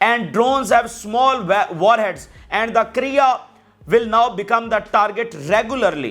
and drones have small warheads and the Kriya will now become the target regularly।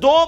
2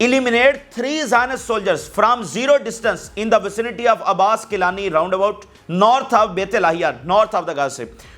eliminate 3 Zionist soldiers from 0 distance in the vicinity of Abbas Kilani roundabout north of Beit Lahia, north of the Gaza।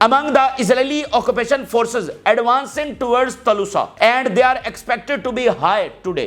among the Israeli occupation forces advancing towards Talusa and they are expected to be high today।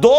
2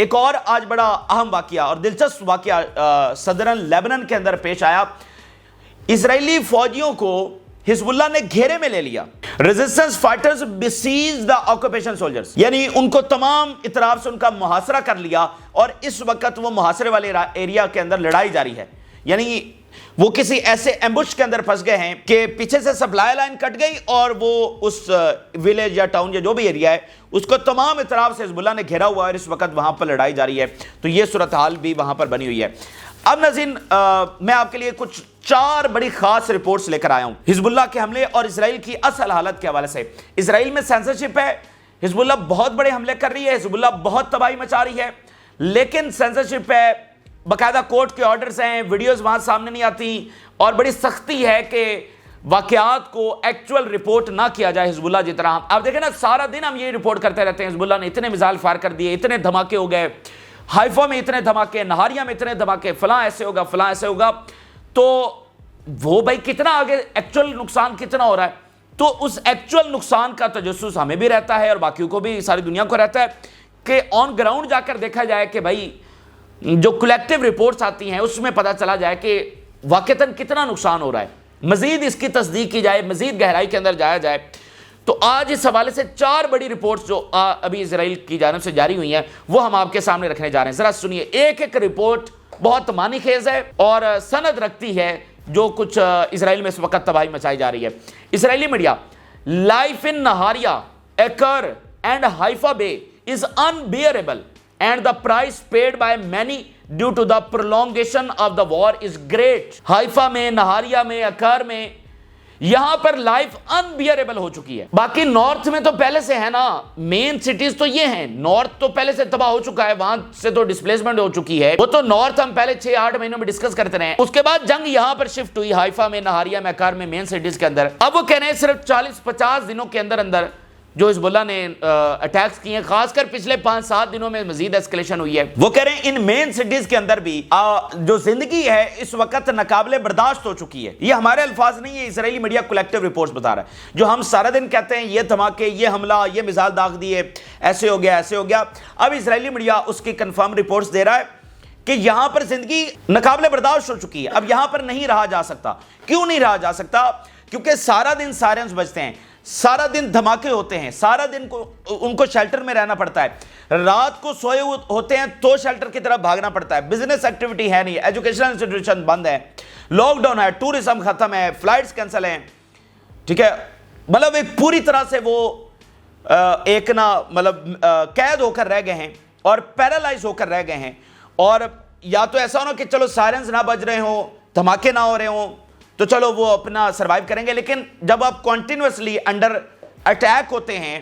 ایک اور آج بڑا اہم واقعہ اور دلچسپ واقعہ صدرن Lebanon کے اندر پیش آیا. اسرائیلی فوجیوں کو حزب اللہ نے گھیرے میں لے لیا. Resistance fighters buses the occupation soldiers, یعنی ان کو تمام اطراف سے ان کا محاصرہ کر لیا، اور اس وقت وہ محاصرے والے ایریا کے اندر لڑائی جاری ہے. یعنی وہ کسی ایسے ایمبوش کے اندر پھنس گئے ہیں کہ پیچھے سے سپلائی لائن کٹ گئی اور وہ اس ویلیج یا ٹاؤن یا جو بھی ایریا ہے اس کو تمام اطراف سے حزب اللہ نے گھیرا ہوا ہے، اور اس وقت وہاں پر لڑائی جاری ہے. تو یہ صورتحال بھی وہاں پر بنی ہوئی ہے. اب ناظرین میں آپ کے لیے کچھ 4 بڑی خاص رپورٹس لے کر آیا ہوں حزب اللہ کے حملے اور اسرائیل کی اصل حالت کے حوالے سے. اسرائیل میں سینسرشپ ہے، حزب اللہ بہت بڑے حملے کر رہی ہے، حزب اللہ بہت تباہی مچا رہی ہے، لیکن سینسرشپ ہے، باقاعدہ کورٹ کے آرڈرز ہیں، ویڈیوز وہاں سامنے نہیں آتی، اور بڑی سختی ہے کہ واقعات کو ایکچول رپورٹ نہ کیا جائے حزب اللہ جتنا. آپ دیکھیں نا سارا دن ہم یہ رپورٹ کرتے رہتے ہیں حزب اللہ نے اتنے میزائل فائر کر دیے، اتنے دھماکے ہو گئے، ہائفا میں اتنے دھماکے، نہاریہ میں اتنے دھماکے، فلاں ایسے ہوگا فلاں ایسے ہوگا. تو وہ بھائی کتنا آگے ایکچول نقصان کتنا ہو رہا ہے؟ تو اس ایکچول نقصان کا تجسس ہمیں بھی رہتا ہے اور باقیوں کو بھی، ساری دنیا کو رہتا ہے کہ آن گراؤنڈ جا کر دیکھا جائے کہ بھائی جو کلیکٹیو رپورٹس آتی ہیں اس میں پتہ چلا جائے کہ واقعتاً کتنا نقصان ہو رہا ہے، مزید اس کی تصدیق کی جائے، مزید گہرائی کے اندر جایا جائے. تو آج اس حوالے سے 4 بڑی رپورٹس جو ابھی اسرائیل کی جانب سے جاری ہوئی ہیں وہ ہم آپ کے سامنے رکھنے جا رہے ہیں. ذرا سنیے، ایک ایک رپورٹ بہت معنی خیز ہے اور سند رکھتی ہے جو کچھ اسرائیل میں اس وقت تباہی مچائی جا رہی ہے. Israeli media: life in Nahariya, Acre and Haifa Bay is unbearable and the price paid by many due to the prolongation of the war is great. ہائفا میں، نہاریہ میں، اکار میں یہاں پر لائف انبیئریبل ہو چکی ہے. باقی نارتھ میں تو پہلے سے ہے نا، مین سٹیز تو یہ ہیں، نارتھ تو پہلے سے تباہ ہو چکا ہے، وہاں سے تو ڈسپلیسمنٹ ہو چکی ہے، وہ تو نارتھ ہم پہلے 6-8 مہینوں میں ڈسکس کرتے رہے ہیں. اس کے بعد جنگ یہاں پر شفٹ ہوئی، ہائفا میں، نہاریہ میں، اکار میں، مین سٹیز کے اندر. اب وہ کہہ رہے ہیں صرف 40-50 دنوں کے اندر اندر جو حزب اللہ نے اٹیکس کیے ہیں، خاص کر پچھلے 5-7 دنوں میں مزید ایسکیلیشن ہوئی ہے. وہ کہہ رہے ہیں ان مین سٹیز کے اندر بھی جو زندگی ہے اس وقت ناقابل برداشت ہو چکی ہے. یہ ہمارے الفاظ نہیں، یہ اسرائیلی میڈیا کلیکٹیو رپورٹس بتا رہا ہے. جو ہم سارا دن کہتے ہیں یہ دھماکے، یہ حملہ، یہ میزائل داغ دیے، ایسے ہو گیا ایسے ہو گیا، اب اسرائیلی میڈیا اس کی کنفرم رپورٹس دے رہا ہے کہ یہاں پر زندگی ناقابل برداشت ہو چکی ہے، اب یہاں پر نہیں رہا جا سکتا. کیوں نہیں رہا جا سکتا؟ کیونکہ سارا دن سائرنز بجتے ہیں، سارا دن دھماکے ہوتے ہیں، سارا دن ان کو شیلٹر میں رہنا پڑتا ہے، رات کو سوئے ہوتے ہیں تو شیلٹر کی طرف بھاگنا پڑتا ہے، بزنس ایکٹیویٹی ہے نہیں، ایجوکیشنل انسٹیٹیوشن بند ہے، لاک ڈاؤن ہے، ٹورزم ختم ہے، فلائٹس کینسل ہیں. ٹھیک ہے، مطلب ایک پوری طرح سے وہ ایک نا مطلب قید ہو کر رہ گئے ہیں اور پیرالائز ہو کر رہ گئے ہیں. اور یا تو ایسا ہونا کہ چلو سائرنز نہ بج رہے ہوں، دھماکے نہ ہو رہے ہوں تو چلو وہ اپنا سروائیو کریں گے، لیکن جب آپ کنٹینیوسلی انڈر اٹیک ہوتے ہیں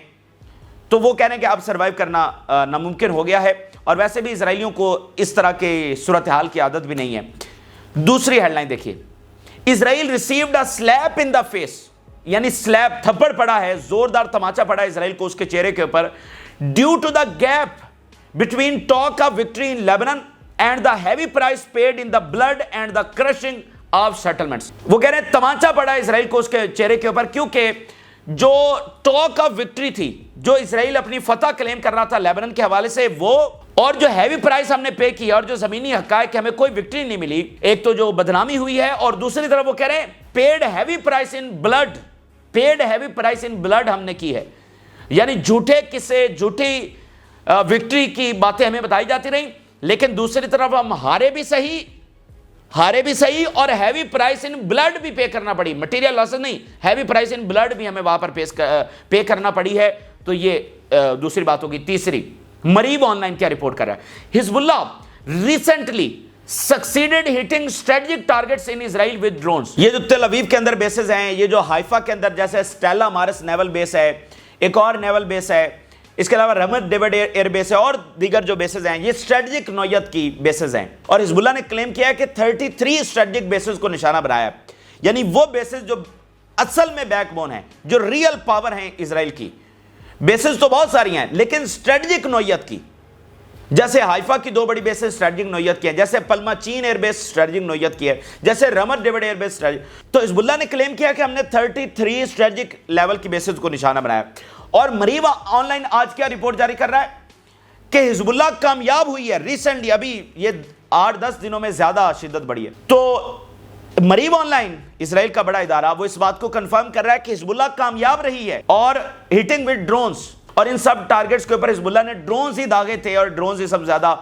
تو وہ کہنے کہ اب سروائیو کرنا ناممکن ہو گیا ہے. اور ویسے بھی اسرائیلیوں کو اس طرح کے صورتحال کی عادت بھی نہیں ہے. دوسری ہیڈ لائن دیکھیے: Israel received a slap in the face, یعنی سلیپ، تھپڑ پڑا ہے، زوردار تماچا پڑا ہے اسرائیل کو اس کے چہرے کے اوپر، due to the gap between talk of victory in Lebanon and the heavy price paid in the blood and the crushing of settlements. وہ کہہ رہے ہیں تمانچہ پڑا اسرائیل کو اس کے چہرے کے اوپر، کیونکہ جو ٹاک آف وکٹری تھی، جو اسرائیل اپنی فتح کلیم کر رہا تھا لیبنان کے حوالے سے، وہ اور جو ہیوی پرائس ہم نے پے کیا اور جو زمینی حقائق ہمیں کوئی وکٹری نہیں ملی، ایک تو جو بدنامی ہوئی ہے اور دوسری طرف وہ کہہ رہے ہیں پیڈ ہیوی پرائس ان بلڈ، پیڈ ہیوی پرائس ان بلڈ ہم نے کی ہے. یعنی جھوٹے قصے، جھوٹی وکٹری کی باتیں ہمیں بتائی جاتی رہیں، لیکن دوسری طرف ہم ہارے بھی صحیح اور ہیوی پرائس ان بلڈ بھی پے کرنا پڑی. مٹیریل لاسز نہیں، ہیوی پرائس ان بلڈ بھی ہمیں وہاں پر پے کرنا پڑی ہے. تو یہ دوسری بات ہوگی. تیسری، مریب آن لائن کیا رپورٹ کر رہا ہے: Hezbollah recently succeeded hitting strategic targets in Israel with drones. یہ جو تل اویو کے اندر بیسز ہیں، یہ جو ہائفا کے اندر جیسے اسٹیلا مارس نیول بیس ہے، ایک اور نیول بیس ہے، اس کے علاوہ رمت ڈیوڈ ایئر بیس ہے اور دیگر جو بیسز ہیں، یہ اسٹریٹجک نوعیت کی بیسز ہیں. اور حزب اللہ نے کلیم کیا ہے کہ 33 اسٹریٹجک بیسز کو نشانہ بنایا ہے. یعنی وہ بیسز جو اصل میں بیک بون ہیں، جو ریئل پاور ہیں اسرائیل کی. بیسز تو بہت ساری ہیں لیکن اسٹریٹجک نوعیت کی، جیسے ہائفا کی 2 بڑی بیسز اسٹریٹجک نوعیت کی ہیں، جیسے پلما چین ایئر بیس اسٹریٹجک نوعیت کی ہے، جیسے رمت ڈیوڈ ایئر بیس اسٹریٹجک. تو حزب اللہ نے کلیم کیا کہ ہم نے 33 اسٹریٹجک لیول کی بیسز کو نشانہ بنایا. اور مریبا آن لائن آج کیا رپورٹ جاری کر رہا ہے کہ حزب اللہ کامیاب ہوئی ہے ریسنٹلی، ابھی یہ 8-10 دنوں میں زیادہ شدت بڑھی ہے. تو مریب آن لائن اسرائیل کا بڑا ادارہ وہ اس بات کو کنفرم کر رہا ہے کہ حزب اللہ کامیاب رہی ہے اور ہٹنگ وتھ ڈرونز، اور ان سب ٹارگٹس کے اوپر حزب اللہ نے ڈرونز ہی داغے تھے اور ڈرونز ہی سب زیادہ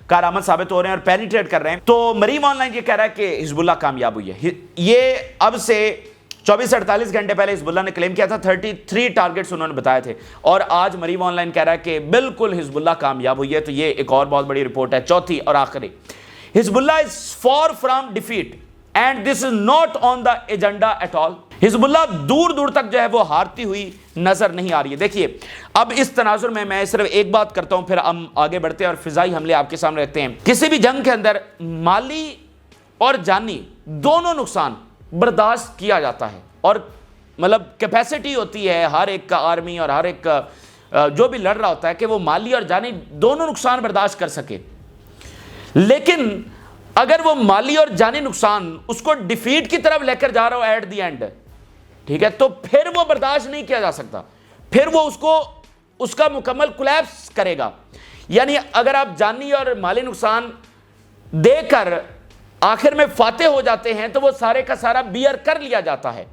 کارآمد ثابت ہو رہے ہیں اور پینیٹریٹ کر رہے ہیں. تو مریب آن لائن یہ کہہ رہا ہے کہ حزب اللہ کامیاب ہوئی ہے. یہ اب سے 24-48 گھنٹے پہلے حزب اللہ نے کلیم کیا تھا 33 ٹارگٹس انہوں نے بتائے تھے، اور آج مریب آن لائن کہہ رہا ہے کہ بالکل حزب اللہ کامیاب ہوئی ہے. تو یہ ایک اور بہت بڑی رپورٹ ہے. چوتھی اور آخری، Hezbollah is far from defeat and this is not on the agenda at all. Hezbollah دور دور تک جو ہے وہ ہارتی ہوئی نظر نہیں آ رہی ہے. دیکھیے اب اس تناظر میں صرف ایک بات کرتا ہوں، پھر ہم آگے بڑھتے ہیں اور فضائی حملے آپ کے سامنے رکھتے ہیں. کسی بھی جنگ کے اندر مالی اور جانی دونوں نقصان برداشت کیا جاتا ہے، اور مطلب کیپیسٹی ہوتی ہے ہر ایک کا آرمی اور ہر ایک کا جو بھی لڑ رہا ہوتا ہے کہ وہ مالی اور جانی دونوں نقصان برداشت کر سکے. لیکن اگر وہ مالی اور جانی نقصان اس کو ڈیفیٹ کی طرف لے کر جا رہا ہو ایٹ دی اینڈ، ٹھیک ہے، تو پھر وہ برداشت نہیں کیا جا سکتا، پھر وہ اس کا مکمل کولیپس کرے گا. یعنی اگر آپ جانی اور مالی نقصان دے کر آخر میں فاتح ہو جاتے ہیں تو وہ سارے کا سارا بیئر کر لیا جاتا ہے.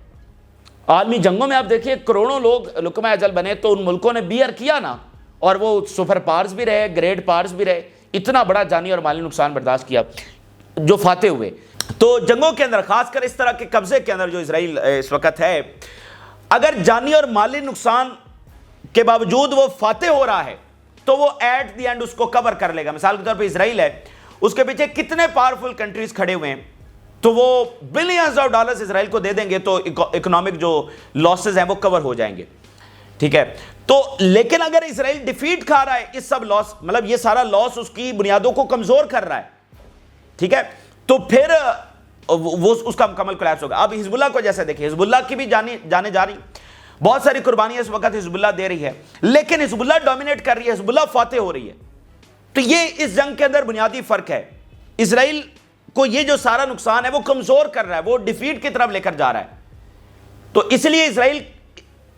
عالمی جنگوں میں آپ دیکھیے کروڑوں لوگ لقمہ اجل بنے تو ان ملکوں نے بیئر کیا نا، اور وہ سپر پاورز بھی رہے، گریٹ پاورز بھی رہے، اتنا بڑا جانی اور مالی نقصان برداشت کیا جو فاتح ہوئے. تو جنگوں کے اندر خاص کر اس طرح کے قبضے کے اندر جو اسرائیل اس وقت ہے، اگر جانی اور مالی نقصان کے باوجود وہ فاتح ہو رہا ہے تو وہ ایٹ دی اینڈ اس کو کور کر لے گا. مثال کے طور پہ اسرائیل ہے، اس کے پیچھے کتنے پاورفل کنٹریز کھڑے ہوئے ہیں، تو وہ بلینز آف ڈالرز اسرائیل کو دے دیں گے تو اکنامک جو لاسز ہیں وہ کور ہو جائیں گے. ٹھیک ہے، تو لیکن اگر اسرائیل ڈیفیٹ کھا رہا ہے، اس سب لاس مطلب یہ سارا لاس اس کی بنیادوں کو کمزور کر رہا ہے، ٹھیک ہے، تو پھر وہ اس کا مکمل کولیپس ہوگا. اب حزب اللہ کو جیسے دیکھیں، حزب اللہ کی بھی جانے جا رہی، بہت ساری قربانیاں اس وقت حزب اللہ دے رہی ہے، لیکن حزب اللہ ڈومینیٹ کر رہی ہے، حزب اللہ فاتح ہو رہی ہے. تو یہ اس جنگ کے اندر بنیادی فرق ہے. اسرائیل کو یہ جو سارا نقصان ہے وہ کمزور کر رہا ہے، وہ ڈیفیٹ کی طرف لے کر جا رہا ہے. تو اس لیے اسرائیل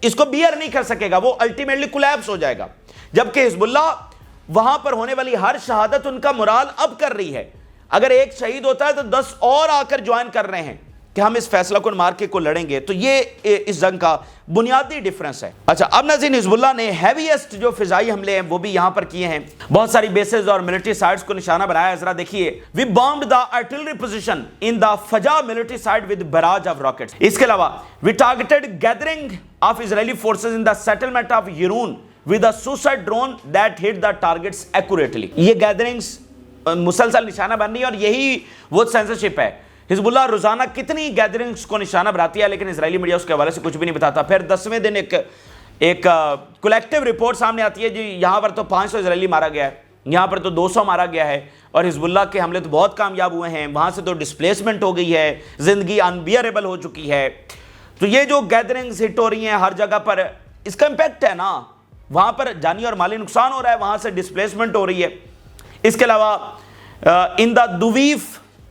اس کو بیئر نہیں کر سکے گا، وہ الٹیمیٹلی کولیپس ہو جائے گا. جبکہ حزب اللہ وہاں پر ہونے والی ہر شہادت ان کا مرال اب کر رہی ہے. اگر ایک شہید ہوتا ہے تو 10 اور آ کر جوائن کر رہے ہیں کہ ہم اس فیصلہ کن مارکے کو لڑیں گے. تو یہ اس جنگ کا بنیادی ڈیفرنس ہے. اچھا، اب ناظرین حزب اللہ نے ہیویسٹ جو فضائی حملے ہیں وہ بھی یہاں پر کیے ہیں، بہت ساری بیسز اور ملٹری سائٹس کو نشانہ بنایا ہے. ذرا دیکھیے، we bombed the artillery position in the Fija military site with barrage of rockets. اس کے علاوہ we targeted gathering of Israeli forces in the settlement of Yiron with a suicide drone that hit the targets accurately. یہ gatherings مسلسل نشانہ بن رہی ہے، اور یہی وہ سینسرشپ ہے. حزب اللہ روزانہ کتنی گیدرنگز کو نشانہ بناتی ہے، لیکن اسرائیلی میڈیا اس کے حوالے سے کچھ بھی نہیں بتاتا. پھر 10ویں دن ایک کولیکٹیو رپورٹ سامنے آتی ہے جی یہاں پر تو 500 اسرائیلی مارا گیا ہے، یہاں پر تو 200 مارا گیا ہے، اور حزب اللہ کے حملے تو بہت کامیاب ہوئے ہیں، وہاں سے تو ڈسپلیسمنٹ ہو گئی ہے، زندگی انبیئریبل ہو چکی ہے. تو یہ جو گیدرنگز ہٹ ہو رہی ہیں ہر جگہ پر، اس کا امپیکٹ ہے نا، وہاں پر جانی اور مالی نقصان ہو رہا ہے، وہاں سے ڈسپلیسمنٹ ہو رہی ہے. اس کے علاوہ in the Duviv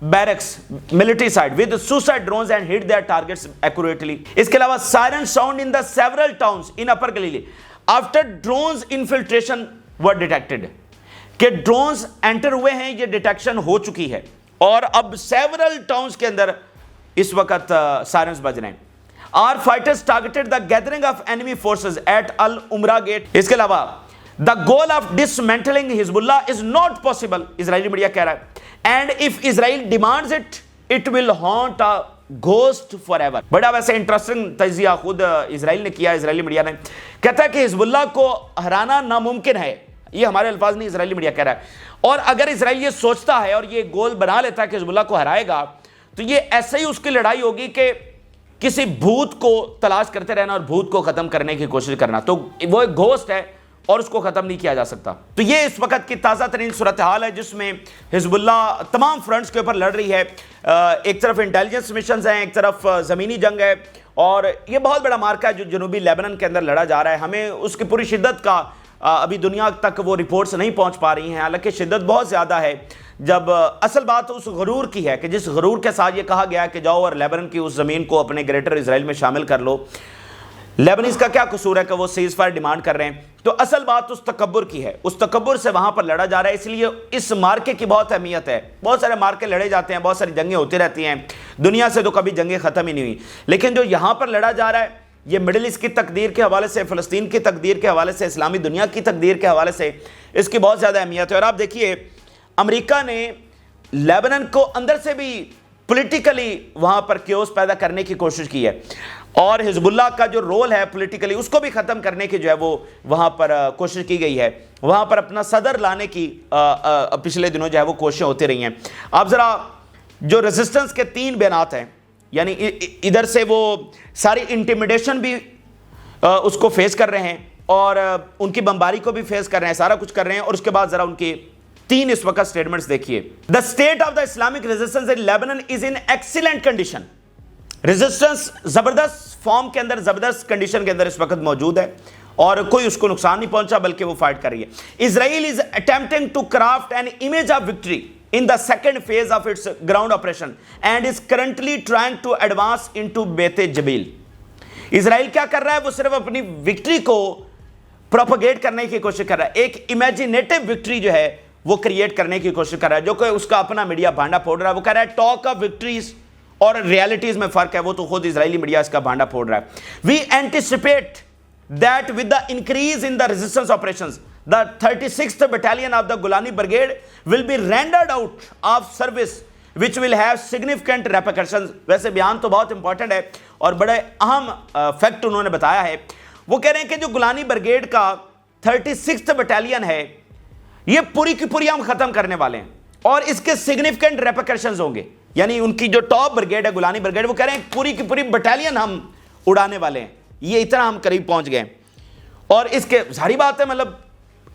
barracks military site with suicide drones and hit their targets accurately. اس کے علاوہ sirens sound in the several towns in Upper Galilee after drones infiltration were detected. کہ drones enter ہوئے ہیں، یہ ڈیٹیکشن ہو چکی ہے، اور اب several towns کے اندر اس وقت sirens بج رہے ہیں. Our fighters targeted the gathering of enemy forces at Al-Umra gate. اس کے علاوہ the goal of dismantling Hezbollah is not possible. Israeli media کہہ رہا ہے and if Israel demands it, it will haunt a ghost forever. بڑا ویسے interesting تجزیہ خود اسرائیل نے کیا، اسرائیلی میڈیا نے کہتا ہے کہ حزب اللہ کو ہرانا ناممکن ہے. یہ ہمارے الفاظ نہیں، اسرائیلی میڈیا کہہ رہا ہے. اور اگر اسرائیل یہ سوچتا ہے اور یہ گول بنا لیتا ہے کہ حزب اللہ کو ہرائے گا، تو یہ ایسے ہی اس کی لڑائی ہوگی کہ کسی بھوت کو تلاش کرتے رہنا اور بھوت کو ختم کرنے کی کوشش کرنا. تو وہ ایک گھوسٹ ہے اور اس کو ختم نہیں کیا جا سکتا. تو یہ اس وقت کی تازہ ترین صورتحال ہے جس میں حزب اللہ تمام فرنٹس کے اوپر لڑ رہی ہے. ایک طرف انٹیلیجنس مشنز ہیں، ایک طرف زمینی جنگ ہے، اور یہ بہت بڑا مارکا ہے جو جنوبی لیبنان کے اندر لڑا جا رہا ہے. ہمیں اس کی پوری شدت کا ابھی دنیا تک وہ رپورٹس نہیں پہنچ پا رہی ہیں، حالانکہ شدت بہت زیادہ ہے. جب اصل بات اس غرور کی ہے کہ جس غرور کے ساتھ یہ کہا گیا کہ جاؤ اور لیبنان کی اس زمین کو اپنے گریٹر اسرائیل میں شامل کر لو، لیبنیز کا کیا قصور ہے کہ وہ سیز فائر ڈیمانڈ کر رہے ہیں؟ تو اصل بات اس تکبر کی ہے، اس تکبر سے وہاں پر لڑا جا رہا ہے، اس لیے اس مارکے کی بہت اہمیت ہے۔ بہت سارے مارکے لڑے جاتے ہیں، بہت ساری جنگیں ہوتی رہتی ہیں، دنیا سے تو کبھی جنگیں ختم ہی نہیں ہوئی، لیکن جو یہاں پر لڑا جا رہا ہے یہ مڈل ایسٹ کی تقدیر کے حوالے سے، فلسطین کی تقدیر کے حوالے سے، اسلامی دنیا کی تقدیر کے حوالے سے اس کی بہت زیادہ اہمیت ہے۔ اور آپ دیکھیے امریکہ نے لیبنان کو اندر سے بھی پولیٹیکلی وہاں پر کیوس پیدا کرنے کی کوشش کی ہے، اور حزب اللہ کا جو رول ہے پولیٹیکلی اس کو بھی ختم کرنے کی جو ہے وہ وہاں پر کوشش کی گئی ہے، وہاں پر اپنا صدر لانے کی پچھلے دنوں جو ہے وہ کوششیں ہوتی رہی ہیں۔ آپ ذرا جو ریزسٹنس کے 3 بیانات ہیں، یعنی ادھر سے وہ ساری انٹیمیڈیشن بھی اس کو فیس کر رہے ہیں اور ان کی بمباری کو بھی فیس کر رہے ہیں، سارا کچھ کر رہے ہیں، اور اس کے بعد ذرا ان کی 3 اس وقت سٹیٹمنٹس دیکھیے۔ The state of the Islamic resistance in Lebanon is in excellent condition۔ Resistance زبردست فارم کے اندر، زبردست کنڈیشن کے اندر اس وقت موجود ہے، اور کوئی اس کو نقصان نہیں پہنچا بلکہ وہ فائٹ کر رہی ہے۔ Israel is attempting to craft an image of victory in the second phase of its ground operation and is currently trying to advance into بیت جبیل۔ اسرائیل کیا کر رہا ہے؟ وہ صرف اپنی وکٹری کو پروپیگیٹ کرنے کی کوشش کر رہا ہے، ایک امیجینیٹو وکٹری جو ہے وہ کریٹ کرنے کی کوشش کر رہا ہے، جو کہ اس کا اپنا میڈیا بھانڈا پھوڑ رہا ہے۔ وہ کہہ رہا ہے ٹاک آف وکٹریز اور ریالٹیز میں فرق ہے، وہ تو خود اسرائیلی میڈیا اس کا بھانڈا پھوڑ رہا ہے۔ وی anticipate that with the increase in the resistance operations, the 36th battalion of the Golani brigade will be rendered out of service which will have significant repercussions۔ ویسے بیان تو بہت امپورٹنٹ ہے اور بڑے اہم فیکٹ انہوں نے بتایا ہے۔ وہ کہہ رہے ہیں کہ جو گولانی بریگیڈ کا 36th بٹالین ہے یہ پوری کی پوری ہم ختم کرنے والے ہیں، اور اس کے سگنیفیکنٹ ریپرکشنز ہوں گے، یعنی ان کی جو ٹاپ بریگیڈ ہے گولانی بریگیڈ، وہ کہہ رہے ہیں پوری کی پوری بٹالین ہم اڑانے والے ہیں، یہ اتنا ہم قریب پہنچ گئے، اور اس کے ظاہری بات ہے مطلب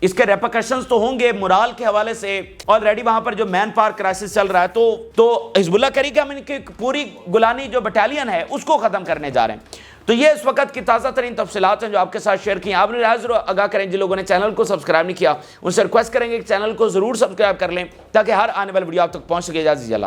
اس کے ریپرکشنز تو ہوں گے مورال کے حوالے سے۔ آلریڈی وہاں پر جو مین پاور کرائسس چل رہا ہے تو حزب اللہ کہہ رہی کہ ہم ان کی پوری گولانی جو بٹالین ہے اس کو ختم کرنے جا رہے ہیں۔ تو یہ اس وقت کی تازہ ترین تفصیلات ہیں جو آپ کے ساتھ شیئر کی ہیں۔ آپ نے ضرور آگاہ کریں، جن لوگوں نے چینل کو سبسکرائب نہیں کیا ان سے ریکویسٹ کریں گے کہ چینل کو ضرور سبسکرائب کر لیں تاکہ ہر آنے والی ویڈیو آپ تک پہنچ سکے۔ اجازت دیجیے، اللہ حافظ۔